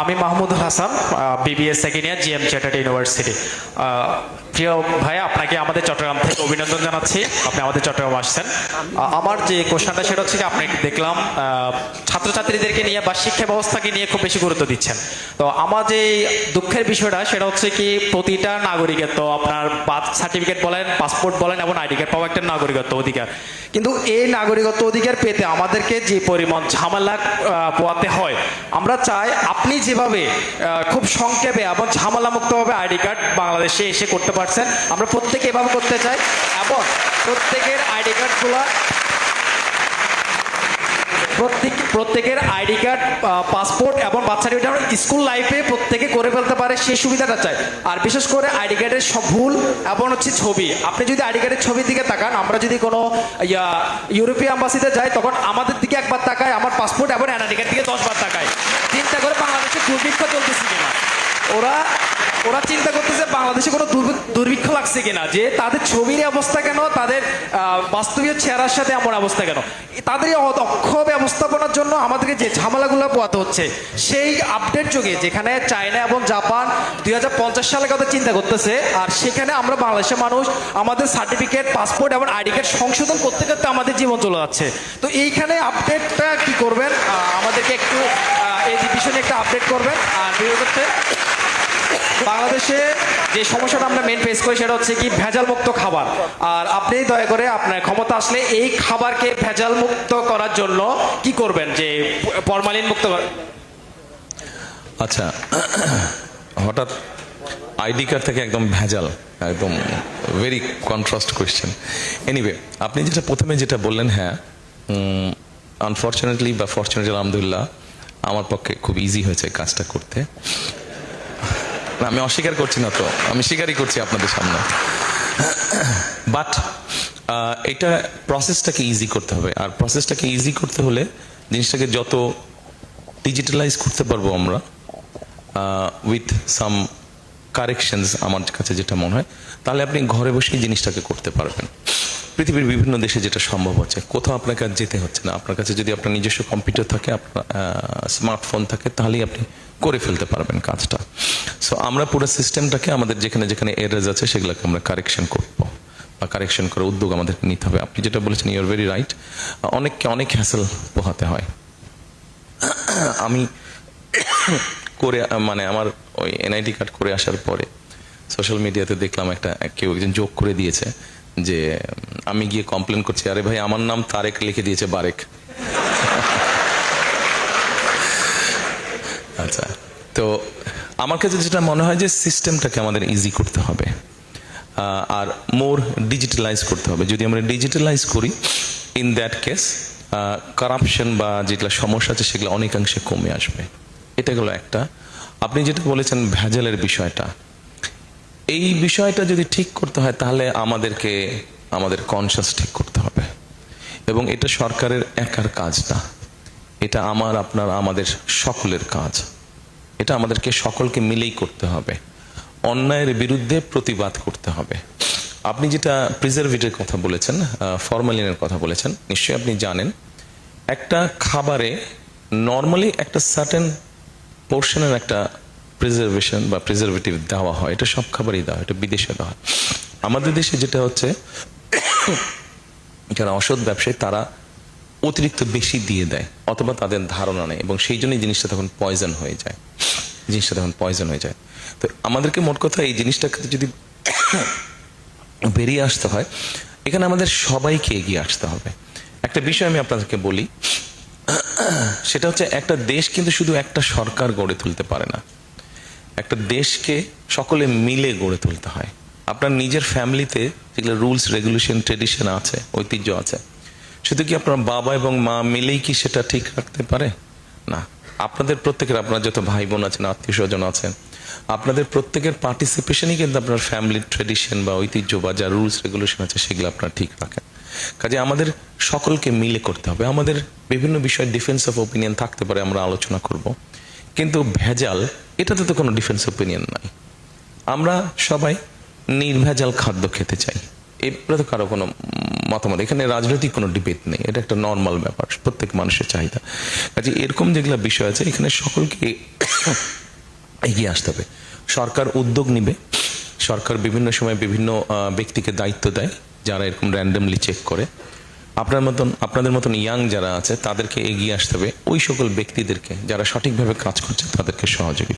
আমি Mahmudul Hasan, BBA second year, GM chartered university. প্রিয় ভাই, আপনাকে আমাদের চট্টগ্রাম থেকে অভিনন্দন জানাচ্ছি, আপনি আমাদের চট্টগ্রাম আসছেন। আমার যে কোশ্চেনটা সেটা হচ্ছে কি, আপনি দেখলাম ছাত্রছাত্রীদেরকে নিয়ে বা শিক্ষা ব্যবস্থাকে নিয়ে খুব বেশি গুরুত্ব দিচ্ছেন। তো আমার যে দুঃখের বিষয়টা সেটা হচ্ছে কি, প্রতিটা নাগরিকের তো আপনার বার্থ সার্টিফিকেট বলেন, পাসপোর্ট বলেন এবং আইডি কার্ড পাওয়া একটা নাগরিকত্ব অধিকার, কিন্তু এই নাগরিকত্ব অধিকার পেতে আমাদেরকে যে পরিমাণ ঝামেলা পোয়াতে হয়, আমরা চাই আপনি যেভাবে খুব সংক্ষেপে এবং ঝামেলা মুক্তভাবে আইডি কার্ড বাংলাদেশে এসে করতে পারছেন, আমরা প্রত্যেকে এভাবে করতে চাই এবং প্রত্যেকের আইডি কার্ডগুলো প্রত্যেকের আইডি কার্ড, পাসপোর্ট এবং বার্থ সার্টিফিকেট আমরা স্কুল লাইফে প্রত্যেকে করে ফেলতে পারে সেই সুবিধাটা চাই। আর বিশেষ করে আইডি কার্ডের সব ভুল এবং হচ্ছে ছবি, আপনি যদি আইডি কার্ডের ছবির দিকে তাকান, আমরা যদি কোনো ইউরোপীয় অ্যাম্বাসিতে যাই তখন আমাদের দিকে একবার তাকায়, আমার পাসপোর্ট এবং এনআইডি কার্ড দিকে 10 বার তাকায়, চিন্তা করে বাংলাদেশে দুর্ভিক্ষ চলতেছে কিনা। ওরা চিন্তা করতেছে বাংলাদেশে কোনো দুর্ভিক্ষ লাগছে কিনা, যে তাদের ছবির অবস্থা কেন, তাদের বাস্তবীয় চেহারার সাথে এমন অবস্থা কেন। তাদের এই অদক্ষ ব্যবস্থাপনার জন্য আমাদেরকে যে ঝামেলাগুলো পোয়াতে হচ্ছে, সেই আপডেট যুগে যেখানে চায়না এবং জাপান 2050 সালের কথা চিন্তা করতেছে, আর সেখানে আমরা বাংলাদেশের মানুষ আমাদের সার্টিফিকেট, পাসপোর্ট এবং আইডি কার্ড সংশোধন করতে করতে আমাদের জীবন চলে যাচ্ছে। তো এইখানে আপডেটটা কি করবেন, আমাদেরকে একটু এই বিষয়ে একটা আপডেট করবেন। আর বিশেষ বাংলাদেশে যে সমস্যাটা আমরা মেন ফেস করি সেটা হচ্ছে কি, ভেজাল মুক্ত খাবার। আর আপনি দয়া করে আপনার ক্ষমতা আসলে এই খাবারকে ভেজাল মুক্ত করার জন্য কি করবেন, যে ফরমালিন মুক্ত। আচ্ছা, হঠাৎ আইডি কার্ড থেকে একদম ভেজাল, একদম ভেরি কন্ট্রাস্ট কোয়েশ্চেন। এনিওয়ে, আপনি যেটা প্রথমে যেটা বললেন, হ্যাঁ, আনফর্চুনেটলি বা ফর্চুনেটলি আলহামদুলিল্লাহ আমার পক্ষে খুব ইজি হয়েছে কাজটা করতে। আমি অস্বীকার করছি না, তো আমি স্বীকারই করছি আপনাদের সামনে। বাট এটা প্রসেসটাকে ইজি করতে হবে, আর প্রসেসটাকে ইজি করতে হলে জিনিসটাকে যত ডিজিটালাইজ করতে পারবো আমরা উইথ সাম কারেকশনস, আমার কাছে যেটা মনে হয়, তাহলে আপনি ঘরে বসেই জিনিসটাকে করতে পারবেন। পৃথিবীর বিভিন্ন দেশে যেটা সম্ভব হচ্ছে, কোথাও আপনাকে আর যেতে হচ্ছে না। আপনার কাছে যদি আপনার নিজস্ব কম্পিউটার থাকে, আপনার স্মার্টফোন থাকে, তাহলেই আপনি করে ফেলতে পারবেন কাজটা। সো আমরা পুরো সিস্টেমটাকে আমাদের যেখানে যেখানে এরার্স আছে সেগুলোকে আমরা কারেকশন করবো, বা কারেকশন করার উদ্যোগ আমাদেরকে নিতে হবে। আপনি যেটা বলেছেন, ইউ আর ভেরি রাইট, অনেককে অনেক হ্যাসেল পোহাতে হয়। আমি করে মানে আমার ওই এনআইডি কার্ড করে আসার পরে সোশ্যাল মিডিয়াতে দেখলাম কেউ একজন যোগ করে দিয়েছে যে আমি গিয়ে কমপ্লেন করছি, আরে ভাই আমার নাম তারেক লিখে দিয়েছে বারেক। আচ্ছা, তো আমার কাছে যেটা মনে হয় যে সিস্টেমটাকে আমাদের ইজি করতে হবে আর মোর ডিজিটালাইজ করতে হবে। যদি আমরা ডিজিটালাইজ করি, ইন দ্যাট কেস কারাপশন বা যেগুলো সমস্যা আছে সেগুলো অনেকাংশে কমে আসবে। এটা গেল একটা। আপনি যেটা বলেছেন ভেজালের বিষয়টা, এই বিষয়টা যদি ঠিক করতে হয় তাহলে আমাদের কনসাস ঠিক করতে হবে, এবং এটা সরকারের একার কাজ না, এটা আমাদের সকলের কাজ। এটা আমাদেরকে সকলকে মিলেই করতে হবে। অন্যায়ের বিরুদ্ধে প্রতিবাদ করতে হবে। আপনি যেটা প্রিজারভেটিভের কথা বলেছেন, ফরমালিনের কথা বলেছেন, নিশ্চয়ই আপনি জানেন একটা খাবারে নর্মালি একটা সার্টেন পোর্শনের একটা প্রিজারভেশন বা প্রিজারভেটিভ দেওয়া হয়। এটা সব খাবারই দেওয়া হয়, এটা বিদেশে দেওয়া হয়। আমাদের দেশে যেটা হচ্ছে, যারা অসৎ ব্যবসায়ী তারা অতিরিক্ত বেশি দিয়ে দেয়, অথবা তাদের ধারণা নেই, এবং সেই জন্যই জিনিসটা তখন পয়জন হয়ে যায়। তো আমাদেরকে মোট কথা এই জিনিসটাকে যদি বেরিয়ে আসতে হয়, এখানে আমাদের সবাইকে এগিয়ে আসতে হবে। একটা বিষয় আমি আপনাদেরকে বলি, সেটা হচ্ছে একটা দেশ কিন্তু শুধু একটা সরকার গড়ে তুলতে পারে না। একটা দেশকে সকলে মিলে গড়ে তুলতে হয়। আপনার নিজের ফ্যামিলিতে যেগুলো রুলস, রেগুলেশন, ট্রেডিশন আছে, ঐতিহ্য আছে, শুধু কি আপনার বাবা এবং মা মিলেই কি সেটা ঠিক রাখতে পারে? না। আপনাদের প্রত্যেকের, আপনার যত ভাই বোন আছেন, আত্মীয় স্বজন আছেন, আপনাদের প্রত্যেকের পার্টিসিপেশনই কিন্তু আপনার ফ্যামিলির ট্রেডিশন বা ঐতিহ্য বা যা রুলস রেগুলেশন আছে সেগুলো আপনারা ঠিক রাখেন। কাজে আমাদের সকলকে মিলে করতে হবে। আমাদের বিভিন্ন বিষয়ে ডিফারেন্স অফ ওপিনিয়ন থাকতে পারে, আমরা আলোচনা করব, কিন্তু ভেজাল, এটাতে তো কোনো ডিফারেন্স ওপিনিয়ন নাই। আমরা সবাই নির্ভেজাল খাদ্য খেতে চাই, এটা তো কারো কোনো মতামত, এখানে রাজনৈতিক কোনো ডিবেট নেই, এটা একটা নর্মাল ব্যাপার, প্রত্যেক মানুষের চাহিদা। কাজে এরকম যেগুলো বিষয় আছে এখানে সকলকে এগিয়ে আসতে হবে। সরকার উদ্যোগ নিবে, সরকার বিভিন্ন সময় বিভিন্ন ব্যক্তিকে দায়িত্ব দেয় যারা এরকম র্যান্ডমলি চেক করে। আপনাদের মতন ইয়াং যারা আছে তাদেরকে এগিয়ে আসতে হবে, ওই সকল ব্যক্তিদেরকে যারা সঠিকভাবে কাজ করছে তাদেরকে সহযোগিতা